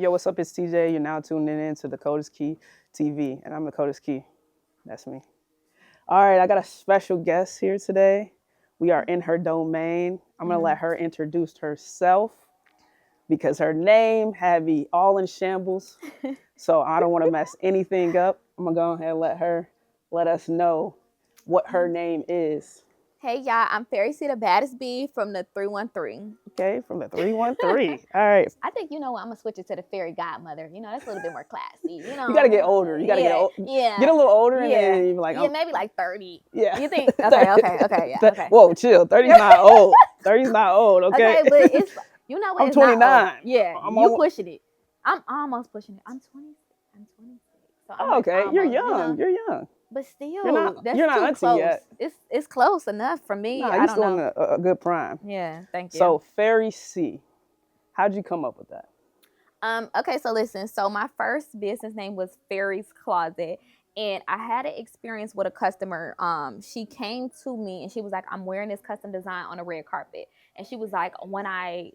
Yo, what's up? It's TJ. You're now tuning in to the Code is Key TV, and I'm the Code is Key. That's me. All right, I got a special guest here today. We are in her domain. I'm going to let her introduce herself because her name had me all in shambles. So I don't want to mess anything up. I'm going to go ahead and let us know what her name is. Hey y'all, I'm FARRI C, the baddest bee from the 313. Okay, from the 313. All right. I think, you know what, I'm going to switch it to the fairy godmother. You know, that's a little bit more classy. You know, You got to get older. You got to get a little older and then you're like, maybe like 30. Yeah. You think? Okay. Whoa, chill. 30's not old. 30's not old, okay? Okay, but it's, you know what? I'm it's not 29. old. Yeah, you pushing it. I'm almost pushing it. I'm 26. So I'm okay, almost, you're young. You know? You're young. But still, You're not that's auntie close. yet. It's close enough for me. Nah, I you're don't still know. in a good prime. Yeah, thank you. So, FARRI C, how'd you come up with that? Okay, so listen. So my first business name was FARRI's Closet, and I had an experience with a customer. She came to me and she was like, "I'm wearing this custom design on a red carpet," and she was like, "When I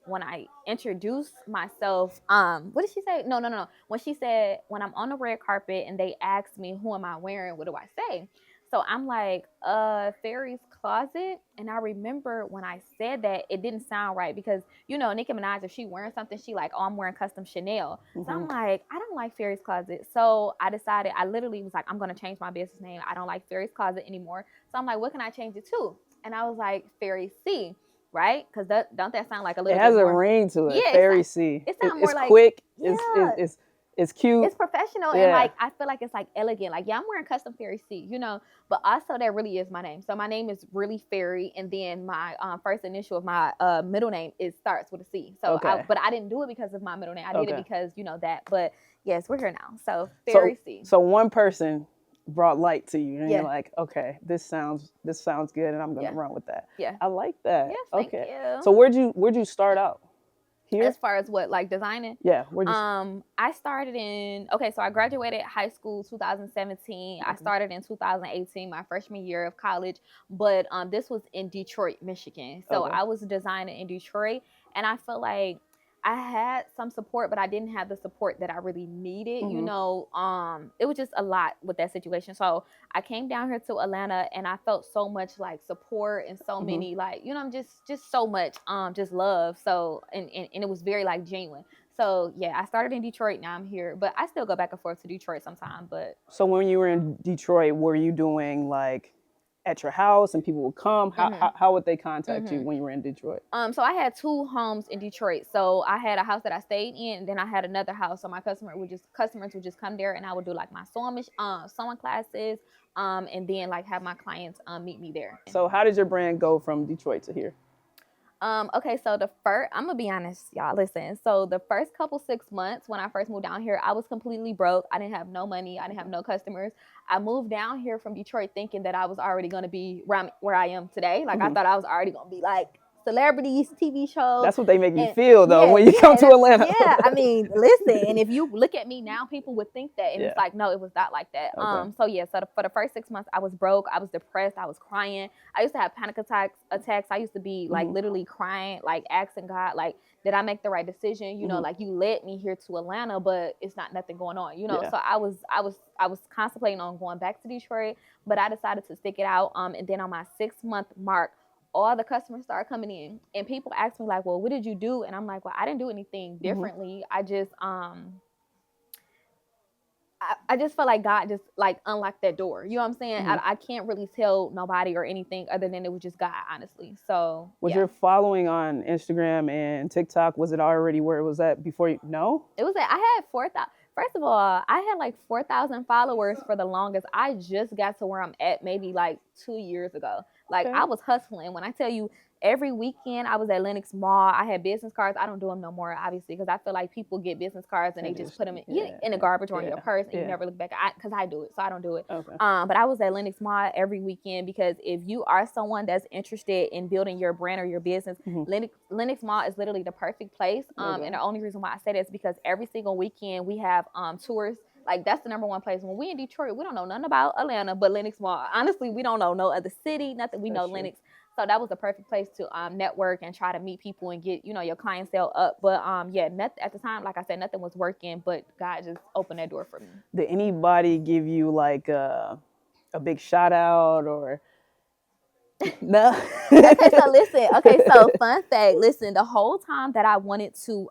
introduced myself, what did she say? No. When she said, when I'm on the red carpet and they asked me, who am I wearing? What do I say?" So I'm like, FARRI's Closet. And I remember when I said that, it didn't sound right because, you know, Nicki Minaj, if she wearing something, she like, "Oh, I'm wearing custom Chanel." So I'm like, I don't like FARRI's Closet. So I decided, I literally was like, I'm going to change my business name. I don't like FARRI's Closet anymore. So I'm like, what can I change it to? And I was like, FARRI C, right? Because don't that sound like a little It has bit a more ring to it. Yeah, FARRI C. It sounds more it's like quick. Yeah. It's cute. It's professional and like I feel like it's like elegant. Like, yeah, I'm wearing custom FARRI C, you know, but also that really is my name. So my name is really FARRI, and then my first initial of my middle name starts with a C. So but I didn't do it because of my middle name. I did it because, you know, that. But yes, we're here now. So FARRI C. So one person brought light to you and you're like, okay, this sounds good and I'm gonna run with that. Yeah. I like that. Yes, thank you. So where'd you start out? Here? As far as what, like designing? Yeah. I started so I graduated high school 2017. I started in 2018, my freshman year of college, but this was in Detroit, Michigan. So I was designing in Detroit, and I felt like I had some support, but I didn't have the support that I really needed. You know, it was just a lot with that situation. So I came down here to Atlanta, and I felt so much like support and so many like, you know, just so much just love. So and it was very like genuine. So yeah, I started in Detroit. Now I'm here, but I still go back and forth to Detroit sometime. But so when you were in Detroit, were you doing like at your house and people would come? How would they contact you when you were in Detroit? So I had 2 homes in Detroit. So I had a house that I stayed in, and then I had another house. So my customers would just come there, and I would do like my sewing classes, and then like have my clients meet me there. So how did your brand go from Detroit to here? Okay, so I'm gonna be honest, y'all. Listen, so the first couple 6 months when I first moved down here, I was completely broke. I didn't have no money. I didn't have no customers. I moved down here from Detroit thinking that I was already gonna be where I am today. Like I thought I was already gonna be like celebrities, TV shows. That's what they make you feel though when you come to Atlanta. Yeah, I mean, listen, and if you look at me now, people would think that, and it's like, no, it was not like that. So for the first 6 months, I was broke, I was depressed, I was crying. I used to have panic attacks. I used to be like literally crying, like asking God, like, did I make the right decision? You know, like you led me here to Atlanta, but it's not nothing going on. You know, so I was contemplating on going back to Detroit, but I decided to stick it out. And then on my 6-month mark, all the customers started coming in, and people asked me like, well, what did you do? And I'm like, well, I didn't do anything differently. I just I just felt like God just like unlocked that door. You know what I'm saying? I can't really tell nobody or anything other than it was just God, honestly. So was your following on Instagram and TikTok, was it already where it was at before you? No? It was I had 4,000. First of all, I had like 4,000 followers for the longest. I just got to where I'm at maybe like 2 years ago. Like I was hustling. When I tell you, every weekend I was at Lenox Mall. I had business cards. I don't do them no more, obviously, because I feel like people get business cards and they just put them in the garbage or in your purse, and you never look back. Because I do it, so I don't do it. But I was at Lenox Mall every weekend, because if you are someone that's interested in building your brand or your business, Lenox Mall is literally the perfect place. And the only reason why I say that is because every single weekend we have tours. Like, that's the number one place. When we in Detroit, we don't know nothing about Atlanta but Lenox Mall. Honestly, we don't know no other city, nothing. We know Lenox. So that was the perfect place to network and try to meet people and get, you know, your clientele up. But yeah, nothing at the time, like I said, nothing was working, but God just opened that door for me. Did anybody give you like a big shout out or no? Okay, so listen. Okay, so fun fact. Listen, the whole time that I wanted to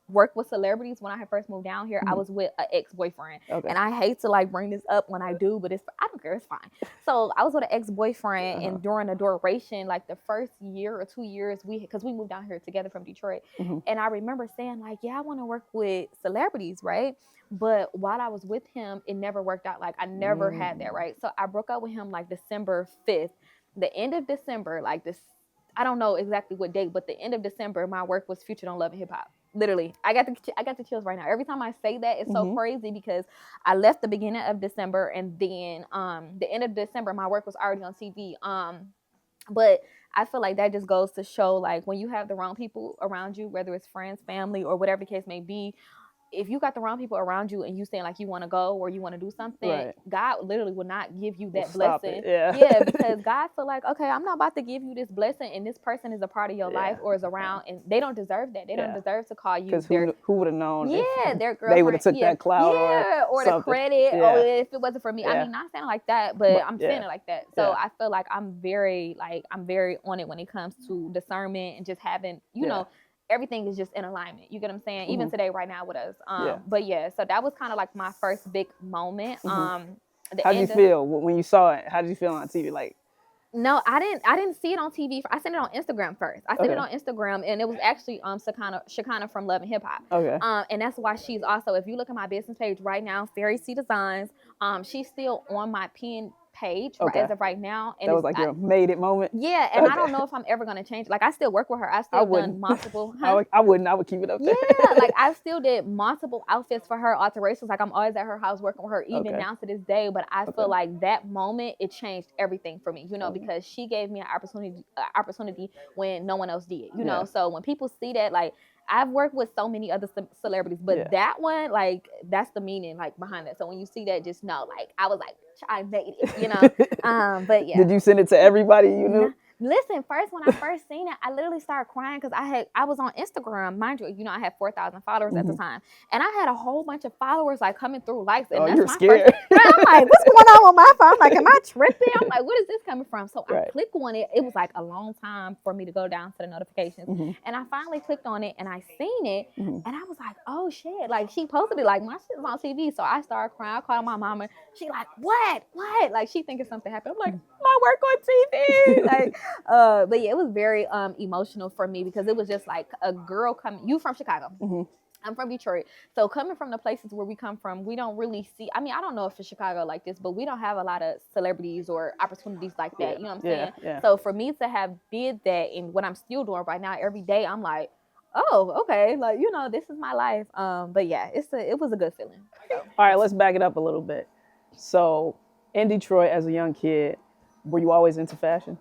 work with celebrities when I had first moved down here, I was with an ex-boyfriend. Okay. And I hate to like bring this up when I do, but I don't care, it's fine. So I was with an ex-boyfriend, and during the duration, like the first year or 2 years, because we moved down here together from Detroit. And I remember saying, like, yeah, I want to work with celebrities, right? But while I was with him, it never worked out. Like I never had that, right? So I broke up with him like December 5th. The end of December, like this, I don't know exactly what date, but the end of December, my work was featured on Love and Hip Hop. Literally, I got the chills right now. Every time I say that, it's so crazy because I left the beginning of December, and then the end of December, my work was already on TV. But I feel like that just goes to show, like, when you have the wrong people around you, whether it's friends, family, or whatever the case may be, if you got the wrong people around you and you saying like you want to go or you want to do something, Right. God literally will not give you that Stop blessing. it. Yeah, because God feel like, okay, I'm not about to give you this blessing, and this person is a part of your life or is around, and they don't deserve that. They don't deserve to call you. Because who would have known? Yeah, their girlfriend. They would have took that clout or the credit. Yeah. Or if it wasn't for me, I mean, not saying it like that, but I'm saying it like that. So I feel like I'm very on it when it comes to discernment and just having, you know, everything is just in alignment. You get what I'm saying? Even today, right now with us. But yeah, so that was kind of like my first big moment. How did you feel when you saw it? How did you feel on TV? Like, no, I didn't see it on TV. I seen it on Instagram first. I seen it on Instagram, and it was actually Shekinah from Love and Hip Hop. Okay. And that's why she's also, if you look at my business page right now, FARRI C Designs. She's still on my pin page as of right now. And that was like your made it moment. Yeah, and I don't know if I'm ever gonna change. Like I still work with her. I still done multiple. I wouldn't. I would keep it up there. Yeah, like I still did multiple outfits for her, alterations. Like I'm always at her house working with her, even now to this day. But I feel like that moment, it changed everything for me. You know, because she gave me an opportunity when no one else did. You know, so when people see that, like, I've worked with so many other celebrities, but that one, like, that's the meaning, like, behind that. So when you see that, just know, like, I was like, I made it, you know. But yeah. Did you send it to everybody you knew? Listen, first, when I first seen it, I literally started crying because I was on Instagram, mind you, I had 4,000 followers at the time, and I had a whole bunch of followers like coming through likes, and that's you're my scared. first. I'm like, what's going on with my phone? I'm like, am I tripping? I'm like, what is this coming from? So I clicked on it. It was like a long time for me to go down to the notifications, and I finally clicked on it, and I seen it, and I was like, oh shit! Like she posted it, like my shit's on TV. So I started crying. I called my mama. She like, what? Like she thinking something happened. I'm like, my work on TV, like. But yeah, it was very emotional for me because it was just like a girl coming. You from Chicago? I'm from Detroit. So coming from the places where we come from, we don't really see. I mean, I don't know if it's Chicago like this, but we don't have a lot of celebrities or opportunities like that. You know what I'm saying? Yeah. So for me to have did that, and what I'm still doing right now, every day, I'm like, oh, okay, like this is my life. But yeah, it was a good feeling. So. All right, let's back it up a little bit. So in Detroit, as a young kid, were you always into fashion?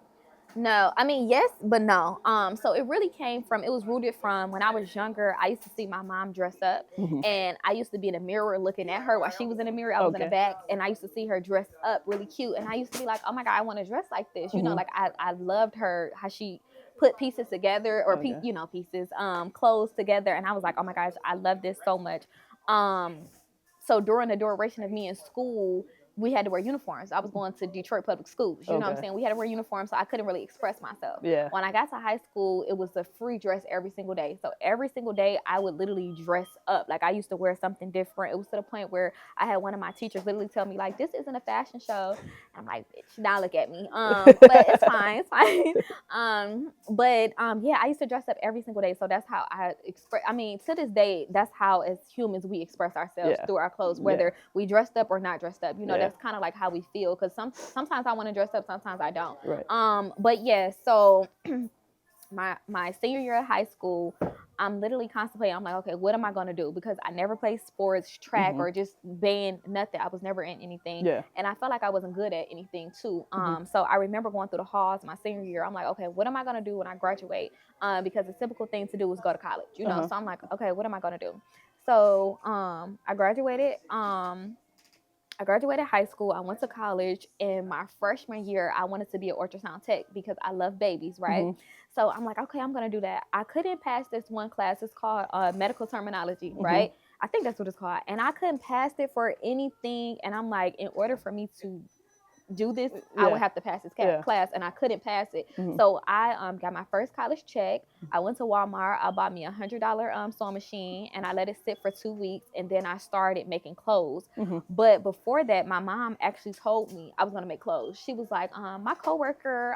No, I mean, yes, but no. So it really it was rooted from when I was younger. I used to see my mom dress up, and I used to be in the mirror looking at her while she was in the mirror. I was in the back, and I used to see her dress up really cute, and I used to be like, oh my God, I want to dress like this. You know, like I loved her, how she put pieces together or pieces, clothes together, and I was like, oh my gosh, I love this so much. So during the duration of me in school, we had to wear uniforms. I was going to Detroit public schools. You know what I'm saying? We had to wear uniforms, so I couldn't really express myself. Yeah. When I got to high school, it was a free dress every single day. So every single day, I would literally dress up. Like, I used to wear something different. It was to the point where I had one of my teachers literally tell me, like, this isn't a fashion show. And I'm like, bitch, now look at me. But it's fine. It's fine. Yeah, I used to dress up every single day. So that's how I express. I mean, to this day, that's how, as humans, we express ourselves through our clothes, whether we dressed up or not dressed up. You know, that's kind of like how we feel, because sometimes I want to dress up, sometimes I don't. Right. But yeah, so my senior year of high school, I'm literally contemplating. I'm like, okay, what am I going to do? Because I never played sports, track, or just band, nothing. I was never in anything. Yeah. And I felt like I wasn't good at anything too. So I remember going through the halls my senior year. I'm like, okay, what am I going to do when I graduate? Because the typical thing to do is go to college, you know? So I'm like, okay, what am I going to do? So I graduated I graduated high school. I went to college. In my freshman year, I wanted to be an ultrasound tech because I love babies, right? Mhm. So I'm like, okay, I'm gonna do that. I couldn't pass this one class. It's called medical terminology, Mhm. right? I think that's what it's called. And I couldn't pass it for anything. And I'm like, in order for me to do this, I would Yeah. have to pass this Yeah. class, and I couldn't pass it. Mhm. So I got my first college check. I went to Walmart. I bought me $100 sewing machine, and I let it sit for 2 weeks, and then I started making clothes. Mhm. But before that, my mom actually told me I was gonna make clothes. She was like, my coworker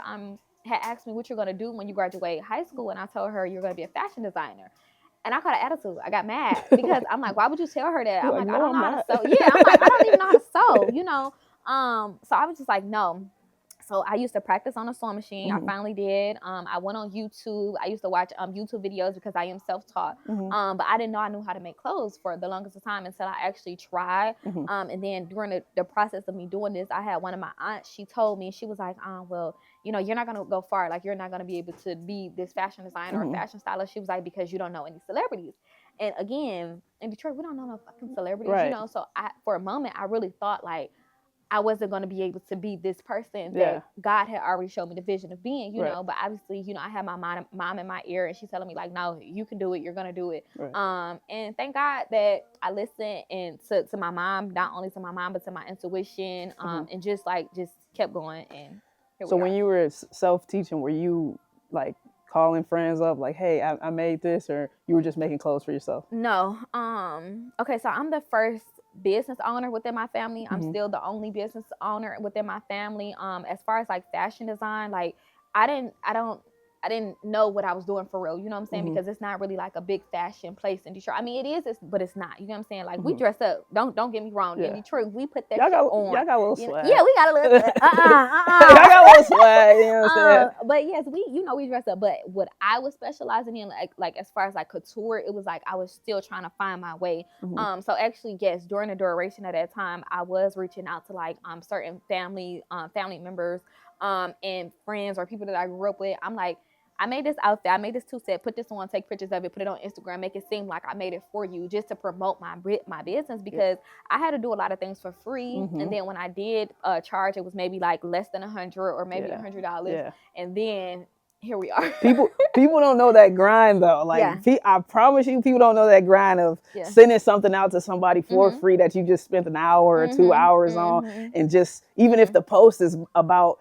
had asked me what you're gonna do when you graduate high school, and I told her you're gonna be a fashion designer. And I caught an attitude. I got mad because I'm like, why would you tell her that? You're I'm like, like, I no, don't know I'm how to not. sew. Yeah, I'm like, I don't even know how to sew, you know. So I was just like, no. So I used to practice on a sewing machine. I Mhm. finally did. I went on YouTube. I used to watch YouTube videos because I am self-taught. Mhm. But I didn't know I knew how to make clothes for the longest of time until I actually tried. Mhm. And then during the process of me doing this, I had one of my aunts. She told me, she was like, well, you know, you're not gonna go far. Like, you're not gonna be able to be this fashion designer or Mhm. fashion stylist. She was like, because you don't know any celebrities. And again, in Detroit, we don't know no fucking celebrities, you Right. know. So for a moment, I really thought like I wasn't going to be able to be this person Yeah. that God had already showed me the vision of being, you Right. know. But obviously, you know, I had my mom in my ear, and she's telling me like, no, you can do it. You're going to do it. Right. And thank God that I listened and to my mom, not only to my mom, but to my intuition, Mhm. and just kept going. And here So we when are. you were self-teaching, were you like calling friends up like, hey, I made this, or you were just making clothes for yourself? No. Okay, so I'm the first business owner within my family. I'm Mhm. still the only business owner within my family. As far as like fashion design, like I didn't know what I was doing for real. You know what I'm saying? Mhm. Because it's not really like a big fashion place in Detroit. I mean, it is, but it's not. You know what I'm saying? Like, we Mhm. dress up. Don't get me wrong. In Yeah. Detroit, we put that Y'all shit got on. a little You know? swag. Yeah, we got a little. Y'all got a little swag. You know what I'm saying? But yes, we dress up. But what I was specializing in, like as far as like couture, it was like I was still trying to find my way. Mhm. So actually, yes, during the duration of that time, I was reaching out to like certain family members, and friends or people that I grew up with. I'm like, I made this outfit, I made this two set, put this on, take pictures of it, put it on Instagram, make it seem like I made it for you, just to promote my business, because I had to do a lot of things for free. Mhm. And then when I did charge, it was maybe like less than $100 or maybe Yeah. $100. Yeah. And then here we are. People don't know that grind though. Like, Yeah. I promise you, people don't know that grind of Yeah. sending something out to somebody for Mhm. free that you just spent an hour or 2 Mhm. hours on, Mhm. and just even if Mhm. the post is about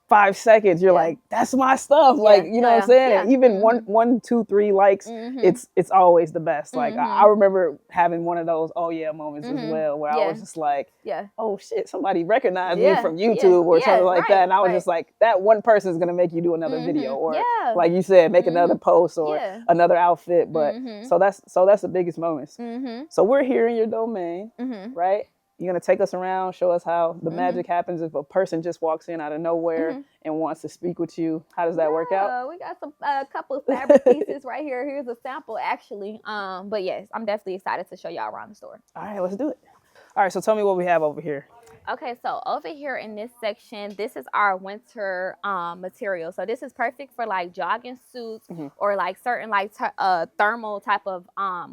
5 seconds, you're Yeah. like, that's my stuff. Yeah. Like, you know what I'm Yeah. saying? Yeah. And even Mhm. 1, 2, 3 likes, Mhm. it's always the best. Like, I Mhm. remember having one of those oh yeah moments as Mhm. well, where I Yeah. was just like, Yeah. oh shit, somebody recognized me Yeah. from Yeah. YouTube or Yeah. something like that. Right. And I was Right. just like, that one person is gonna make you do another video, Mhm. or Yeah. like you said, make another Mhm. post or Yeah. another outfit. But Mhm. so that's the biggest moments. Mhm. So we're here in your domain, Mhm. right? You're gonna take us around, show us how the Mhm. magic happens if a person just walks in out of nowhere Mhm. and wants to speak with you. How does that work out? We got a couple of fabric pieces right here. Here's a sample, actually. But yes, I'm definitely excited to show y'all around the store. All right, let's do it. All right, so tell me what we have over here. Okay, so over here in this section, this is our winter material. So this is perfect for like jogging suits, Mhm. or like certain like thermal type of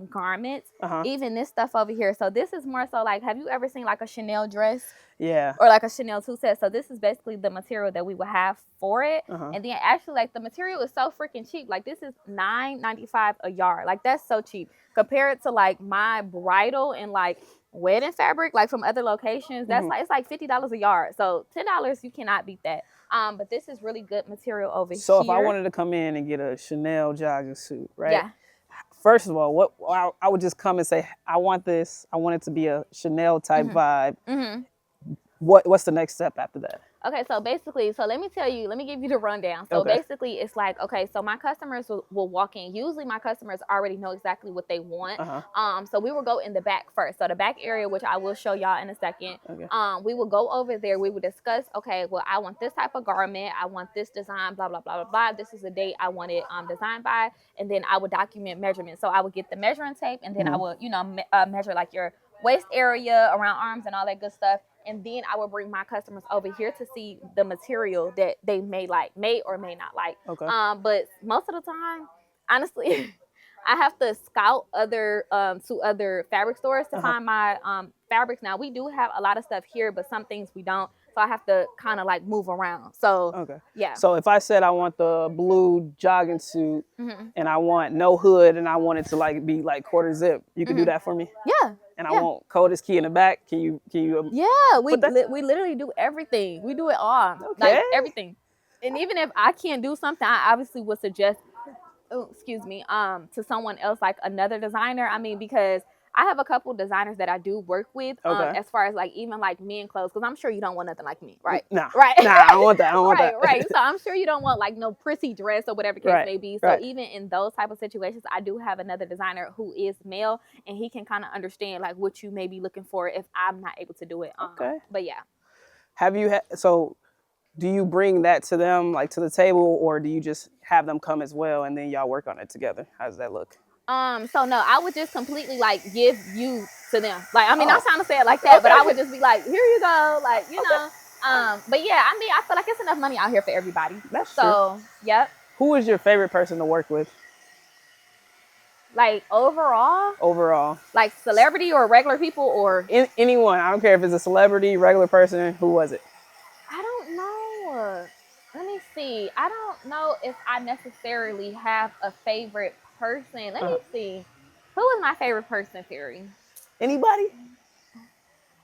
garments. Uh-huh. Even this stuff over here. So this is more so like, have you ever seen like a Chanel dress? Yeah. Or like a Chanel two set. So this is basically the material that we would have for it. Uh-huh. And then actually, like, the material is so freaking cheap. Like, this is $9.95 a yard. Like, that's so cheap compared to like my bridal and like wedding fabric, like from other locations. That's Mhm. like, it's like $50 a yard. So $10, you cannot beat that. But this is really good material over So here. if I wanted to come in and get a Chanel jogging suit, right? Yeah. First of all, what I would just come and say, I want this. I want it to be a Chanel type vibe. Mm-hmm. What's the next step after that? Okay, so basically, so let me give you the rundown. So Okay. basically, it's like, okay, so my customers will walk in. Usually my customers already know exactly what they want. Uh-huh. So we will go in the back first. So the back area, which I will show y'all in a second. Okay. We will go over there. We will discuss, okay, well, I want this type of garment. I want this design, blah, blah, blah, blah, blah. This is the date I want it designed by. And then I would document measurements. So I would get the measuring tape, and then I would, measure like your waist area, around arms, and all that good stuff. And then I will bring my customers over here to see the material that they may or may not like. Okay. But most of the time, honestly, I have to scout other to other fabric stores to Uh-huh. find my fabrics. Now we do have a lot of stuff here, but some things we don't. So I have to kind of like move around. So Okay. yeah. So if I said I want the blue jogging suit Hmm. and I want no hood and I want it to like be like quarter zip, you can do that for me. Yeah. And I Yeah. want Coda's key in the back. Can you Yeah, we put that? we literally do everything. We do it all, Okay. like everything. And even if I can't do something, I obviously would suggest, oh, excuse me, to someone else, like another designer. I mean, because I have a couple designers that I do work with, Okay. as far as like even like men clothes, because I'm sure you don't want nothing like me, right? Nah. Right. Nah, I don't want that. I don't want Right, that. right. So I'm sure you don't want like no prissy dress or whatever case Right, may be. So right. even in those type of situations, I do have another designer who is male, and he can kind of understand like what you may be looking for if I'm not able to do it. Okay. But yeah. Have you so do you bring that to them like to the table or do you just have them come as well and then y'all work on it together? How does that look? So no, I would just completely like give you to them. Like, I mean, Oh. I'm trying to say it like that, but Okay. I would just be like, here you go, like, you know. But yeah, I mean, I feel like it's enough money out here for everybody. That's So, yep. Who is your favorite person to work with Like overall, overall? like celebrity or regular people or Anyone. I don't care if it's a celebrity, regular person. Who was it? I don't know. Let me see. I don't know if I necessarily have a favorite person. Let me see. Who is my favorite person, Theory? Anybody?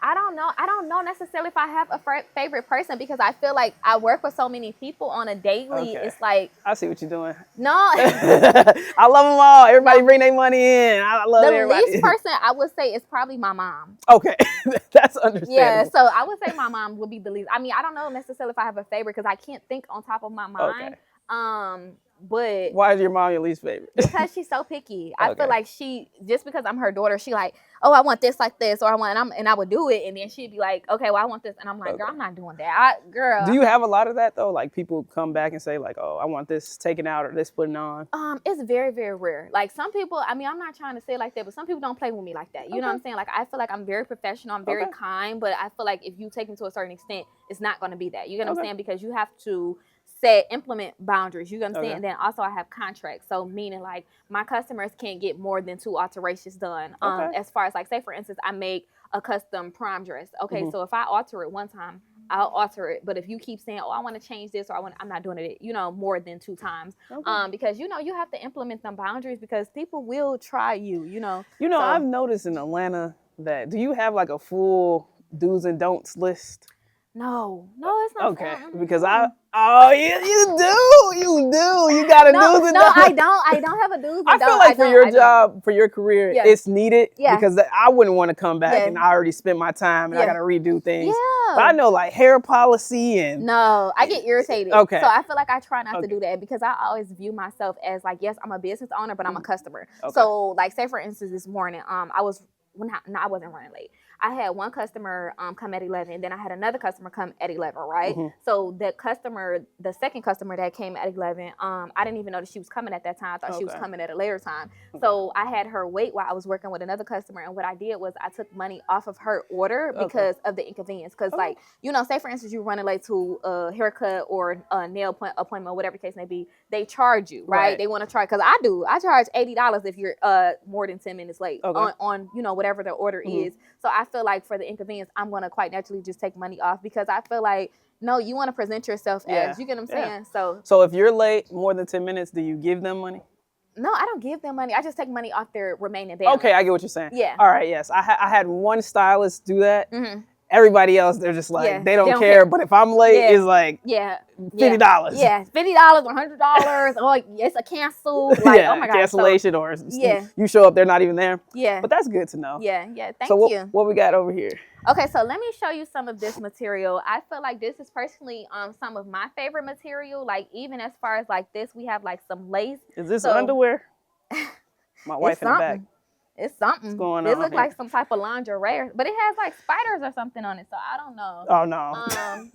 I don't know. I don't know necessarily if I have a favorite person because I feel like I work with so many people on a daily. Okay. It's like, I see what you're doing. no. I love them all. Everybody bring their money in. I love The everybody. least person I would say is probably my mom. Okay. That's understandable. Yeah, so I would say my mom would be the least. I mean, I don't know necessarily if I have a favorite because I can't think on top of my mind. Okay. But why is your mom your least favorite? because she's so picky. I Okay. feel like she, just because I'm her daughter, she like, oh, I want this like this, or I would do it, and then she'd be like, okay, well, I want this, and I'm like, girl, I'm not doing that, girl. Do you have a lot of that though? Like people come back and say like, oh, I want this taken out or this putting on. It's very, very rare. Like some people, I mean, I'm not trying to say it like that, but some people don't play with me like that. You know what I'm saying? Like I feel like I'm very professional, I'm very kind, but I feel like if you take me to a certain extent, it's not going to be that. You get what I'm saying? Because you have to implement boundaries, you know what I'm saying? And then also I have contracts, so meaning like my customers can't get more than 2 alterations done. As far as like, say for instance, I make a custom prom dress. Okay, so if I alter it one time, I'll alter it. But if you keep saying, oh, I want to change this, or I'm not doing it, you know, more than 2 times. Because you know you have to implement them boundaries because people will try you, you know. So, I've noticed in Atlanta that, do you have like a full do's and don'ts list? No, it's not. Okay, because you gotta do's and don'ts. No, I don't have a do's and don'ts. I feel like for your job, for your career, it's needed because I wouldn't want to come back and I already spent my time and I gotta redo things. Yeah. But I know like hair policy and no, I get irritated. Okay. So I feel like I try not to do that because I always view myself as like, yes, I'm a business owner, but I'm a customer. So like, say for instance, this morning, I wasn't running late. I had one customer come at 11, and then I had another customer come at 11, right? So the second customer that came at 11, I didn't even know that she was coming at that time. I thought she was coming at a later time. So I had her wait while I was working with another customer, and what I did was I took money off of her order because of the inconvenience. Because like, you know, say for instance, you're running late to a haircut or a nail appointment, or whatever the case may be, they charge you, right? They want to charge, because I charge $80 if you're more than 10 minutes late on you know, whatever the order is. So I feel like for the inconvenience, I'm going to quite naturally just take money off because I feel like, no, you want to present yourself as, you get what I'm saying? So if you're late more than 10 minutes, do you give them money? No, I don't give them money. I just take money off their remaining balance. Okay, I get what you're saying. Yeah. All right, yes. I had one stylist do that. Everybody else, they're just like, they don't care. But if I'm late, it's like $50. Yeah, $50 or $100. Or it's a cancel. Like, oh my God. Cancellation or you show up, they're not even there. Yeah. But that's good to know. Yeah. Thank you. What we got over here? Okay, so let me show you some of this material. I feel like this is personally some of my favorite material. Like even as far as like this, we have like some lace. Is this underwear? My wife in the back. It's something. What's going It on looks here? like some type of lingerie, but it has like spiders or something on it, so I don't know. Oh no.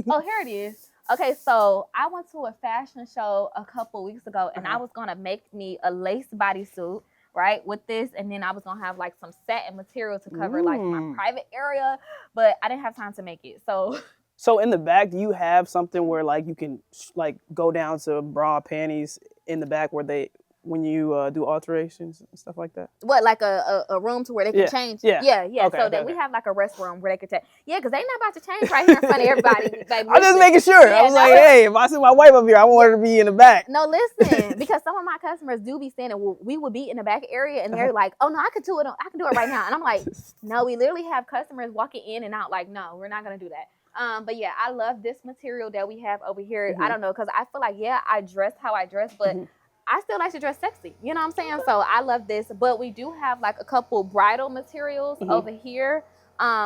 Oh, here it is. Okay, so I went to a fashion show a couple weeks ago, and I was gonna make me a lace bodysuit, right, with this, and then I was gonna have like some satin material to cover like my private area, but I didn't have time to make it. So in the back, do you have something where like you can like go down to bra panties in the back where when you do alterations and stuff like that? What, like a room to where they can Yeah. change? Yeah. Yeah. Okay, So okay, that we okay. have like a rest room where they could change. Yeah, because they not about to change right here in front of everybody. Baby, I'm just listen. making sure. I Yeah, was no. like, hey, if I see my wife up here, I want her to be in the back. No, listen, because some of my customers do be saying that we would be in the back area and they're like, oh no, I can do it right now. And I'm like, no, we literally have customers walking in and out like, no, we're not gonna do that. But yeah, I love this material that we have over here. I don't know, because I feel like, yeah, I dress how I dress, but I still like to dress sexy. You know what I'm saying? So I love this. But we do have like a couple bridal materials over here,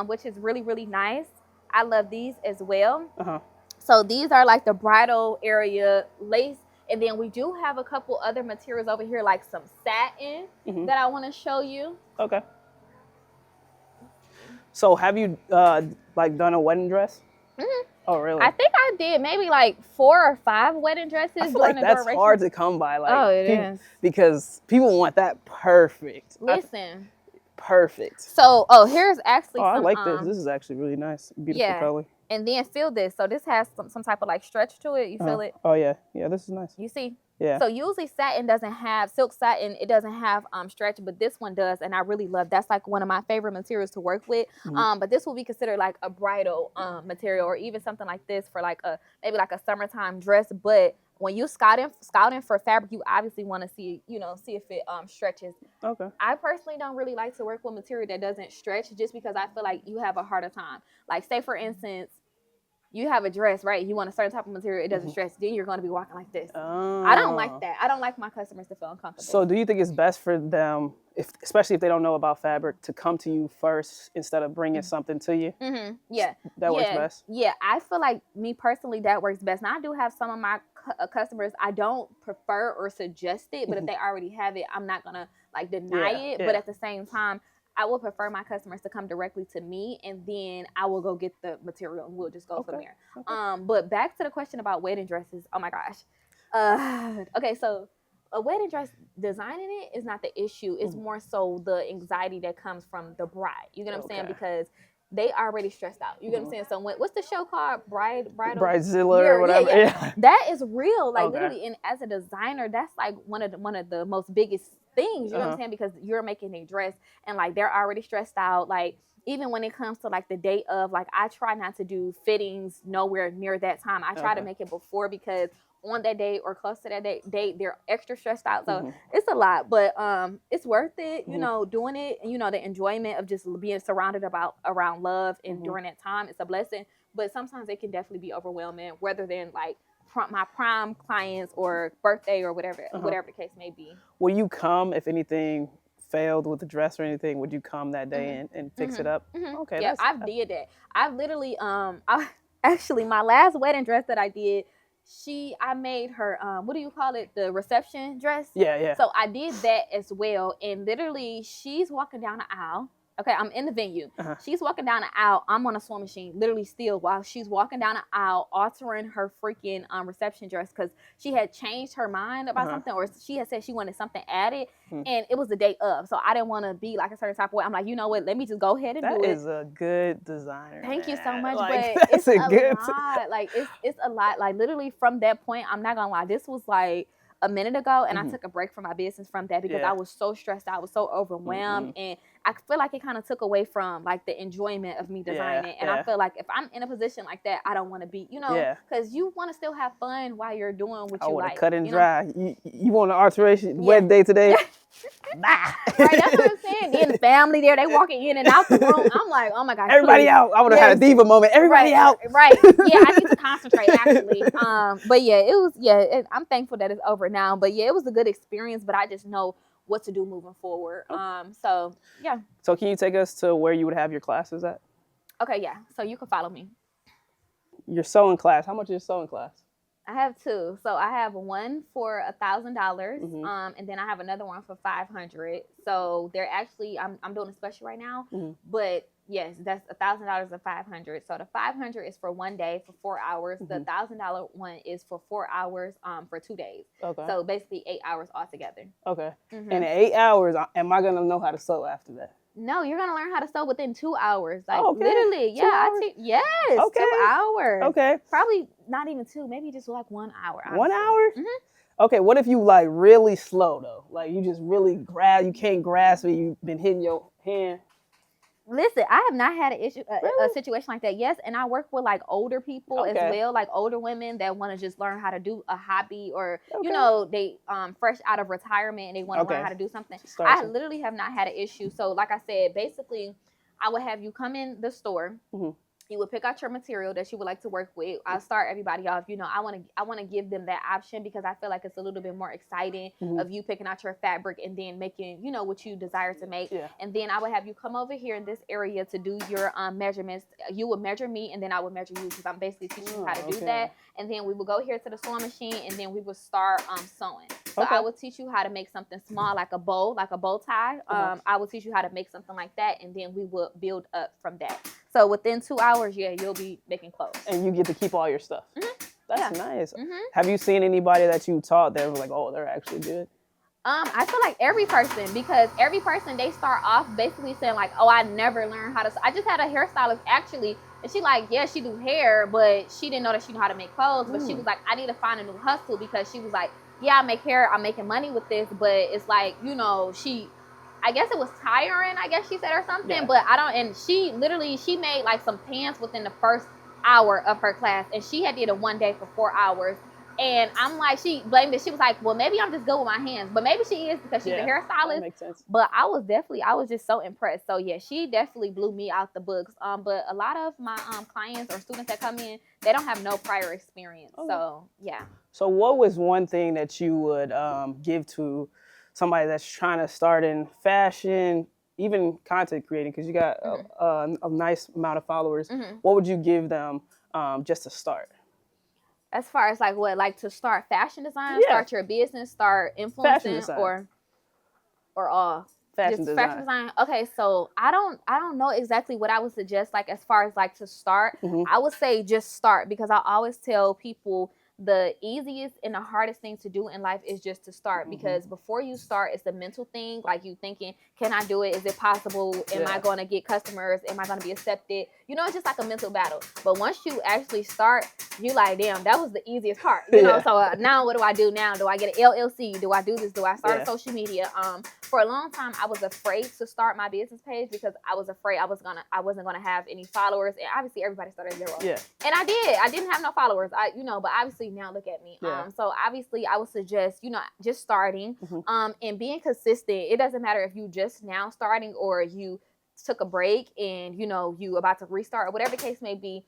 which is really, really nice. I love these as well. So these are like the bridal area lace. And then we do have a couple other materials over here, like some satin that I want to show you. Okay. So have you like done a wedding dress? Oh, really? I think I did maybe like 4 or 5 wedding dresses. I feel like that's hard to come by. Like, it is. Because people want that perfect. Listen. Perfect. So, here's actually I some, like this. This is actually really nice. Beautiful color. And then feel this. So this has some type of like stretch to it. You feel it? Oh yeah. Yeah, this is nice. You see? Yeah. So usually satin doesn't have, silk satin, it doesn't have stretch, but this one does, and I really love. That's like one of my favorite materials to work with. But this will be considered like a bridal material, or even something like this for like maybe like a summertime dress. But when you scouting for fabric, you obviously want to see if it stretches. Okay. I personally don't really like to work with material that doesn't stretch, just because I feel like you have a harder time. Like, say for instance, you have a dress, right? You want a certain type of material, it doesn't stretch. Then you're going to be walking like this. I don't like that. I don't like my customers to feel uncomfortable. So do you think it's best for them, especially if they don't know about fabric, to come to you first instead of bringing something to you? Yeah. That works best? Yeah, I feel like, me personally, that works best. Now, I do have some of my customers, I don't prefer or suggest it, but if they already have it, I'm not going to like deny it. But at the same time, I will prefer my customers to come directly to me, and then I will go get the material and we'll just go from there. But back to the question about wedding dresses. Oh my gosh. Okay, so a wedding dress, designing it is not the issue. It's more so the anxiety that comes from the bride. You get what I'm saying? Because they already stressed out. You get what I'm saying? So what's the show called? Bridezilla or whatever. Yeah. That is real. Like literally, and as a designer, that's like one of the most biggest things. You know what I'm saying? Because you're making a dress and like they're already stressed out. Like, even when it comes to like the day of, like, I try not to do fittings nowhere near that time. I try to make it before, because on that day or close to that date, they're extra stressed out. So it's a lot, but it's worth it, you know, doing it. And, you know, the enjoyment of just being surrounded around love and during that time, it's a blessing. But sometimes it can definitely be overwhelming, whether than like my prime clients or birthday or whatever the case may be. Will you come if anything failed with the dress or anything? Would you come that day and fix it up? Okay. Yeah, I've did that. I've literally actually, my last wedding dress that I did, I made her what do you call it, the reception dress. Yeah. So I did that as well, and literally she's walking down the aisle. Okay, I'm in the venue. She's walking down the aisle. I'm on a sewing machine, literally still, while she's walking down the aisle, altering her freaking reception dress, because she had changed her mind about something, or she had said she wanted something added, and it was the day of. So I didn't want to be like a certain type of way. I'm like, you know what? Let me just go ahead and do it. That is a good designer. Thank you so much, like, but it's a good lot. Like it's a lot. Like literally from that point, I'm not gonna lie, this was like a minute ago, and I took a break from my business from that, because I was so stressed out, I was so overwhelmed, and I feel like it kind of took away from like the enjoyment of me designing. And I feel like if I'm in a position like that, I don't want to be, because you want to still have fun while you're doing what you like. Cut and dry. You want an alteration wedding day today? Nah. Right, that's what I'm saying. Then the family there, they walking in and out the room. I'm like, oh my gosh. Everybody out. I would have had a diva moment. Everybody out. Right. Yeah, I need to concentrate actually. But yeah, it was, I'm thankful that it's over now. But yeah, it was a good experience, but I just know what to do moving forward. So yeah. So can you take us to where you would have your classes at? Okay, yeah. So you can follow me. Your sewing class. How much is your sewing class? I have 2. So I have one for $1,000, and then I have another one for $500. So they're actually, I'm doing a special right now, but yes, that's $1,000 and $500. So the $500 is for one day for 4 hours. The $1,000 one is for 4 hours for 2 days. Okay. So basically 8 hours altogether. Okay. And in 8 hours, am I gonna know how to sew after that? No, you're gonna learn how to sew within 2 hours. Like literally, yeah. Yes, okay. 2 hours. Okay. Probably not even 2, maybe just like 1 hour. Honestly. 1 hour? Okay, what if you like really slow though? Like you just really you can't grasp it. You've been hitting your hand. Listen, I have not had an issue, a Really? situation like that. Yes, and I work with like older people as Okay. well, like older women that want to just learn how to do a hobby, or you Okay. know, they fresh out of retirement and they want to learn Okay. how to do something. Start I some. literally have not had an issue. So, like I said, basically, I would have you come in the store. Mhm. You would pick out your material that you would like to work with. I'll start everybody off. You know, I want to give them that option because I feel like it's a little bit more exciting Mhm. of you picking out your fabric and then making, you know, what you desire to make. Yeah. And then I would have you come over here in this area to do your measurements. You would measure me and then I would measure you because I'm basically teaching you how to do okay. that. And then we would go here to the sewing machine and then we would start sewing. So Okay. I would teach you how to make something small, like a bow tie. I will teach you how to make something like that, and then we will build up from that. So within 2 hours, yeah, you'll be making clothes. And you get to keep all your stuff. Mm-hmm. That's Yeah. nice. Mm-hmm. Have you seen anybody that you taught that was like, oh, they're actually good? I feel like every person, because every person, they start off basically saying like, oh, I never learned how to. I just had a hairstylist actually, and she like, yeah, she do hair, but she didn't know that she knew how to make clothes. But she was like, I need to find a new hustle because she was like, yeah, I make hair, I'm making money with this, but it's like, you know, I guess it was tiring, I guess she said, or something. Yeah. But I don't, and she made like some pants within the first hour of her class, and she had did it one day for 4 hours. And I'm like, she blamed it. She was like, well, maybe I'm just good with my hands. But maybe she is because she's a hairstylist. That makes sense. But I was just so impressed. So yeah, she definitely blew me out the books. But a lot of my clients or students that come in, they don't have no prior experience. Okay. So yeah. So what was one thing that you would give to somebody that's trying to start in fashion, even content creating, because you got a nice amount of followers? Mm-hmm. What would you give them just to start? As far as like what, like to start fashion design, Yeah. start your business, start influencing, or all fashion just design. fashion design. Okay, so I don't know exactly what I would suggest. Like as far as like to start, I would say just start, because I always tell people the easiest and the hardest thing to do in life is just to start, because before you start, it's the mental thing. Like you thinking, can I do it? Is it possible? Am I going to get customers? Am I going to be accepted? You know, it's just like a mental battle. But once you actually start, you like, damn, that was the easiest part. You know, so now what do I do now? Do I get an LLC? Do I do this? Do I start a social media? For a long time, I was afraid to start my business page because I was afraid I wasn't gonna have any followers. And obviously, everybody started zero. Yeah. And I did. I didn't have no followers. But obviously now look at me. So obviously, I would suggest, just starting, and being consistent. It doesn't matter if you just now starting or you took a break and you about to restart or whatever the case may be.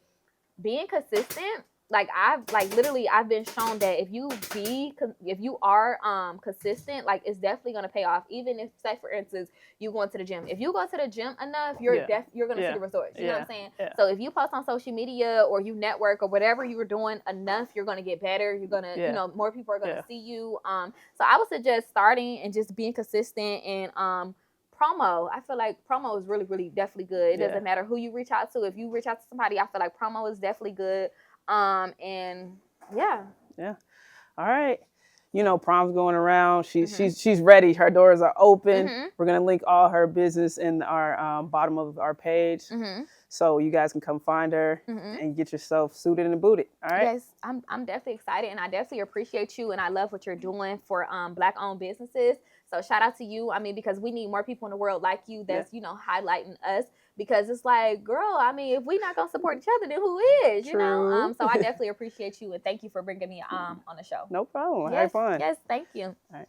Being consistent. Like I've been shown that if you are consistent, like it's definitely gonna pay off. Even if, say for instance, you going to the gym. If you go to the gym enough, you're gonna see the results. You know what I'm saying? Yeah. So if you post on social media or you network or whatever you were doing enough, you're gonna get better. You're gonna more people are gonna see you. So I would suggest starting and just being consistent and promo. I feel like promo is really, really definitely good. It doesn't matter who you reach out to. If you reach out to somebody, I feel like promo is definitely good. And yeah. All right. Prom's going around. She's ready. Her doors are open. We're gonna link all her business in our bottom of our page, so you guys can come find her and get yourself suited and booted. All right. Yes, I'm definitely excited, and I definitely appreciate you, and I love what you're doing for Black-owned businesses. So shout out to you. I mean, because we need more people in the world like you that's highlighting us. Because it's like, girl, I mean, if we're not gonna support each other, then who is? You know. So I definitely appreciate you, and thank you for bringing me on the show. No problem. Yes, Have fun. Yes, thank you. All right.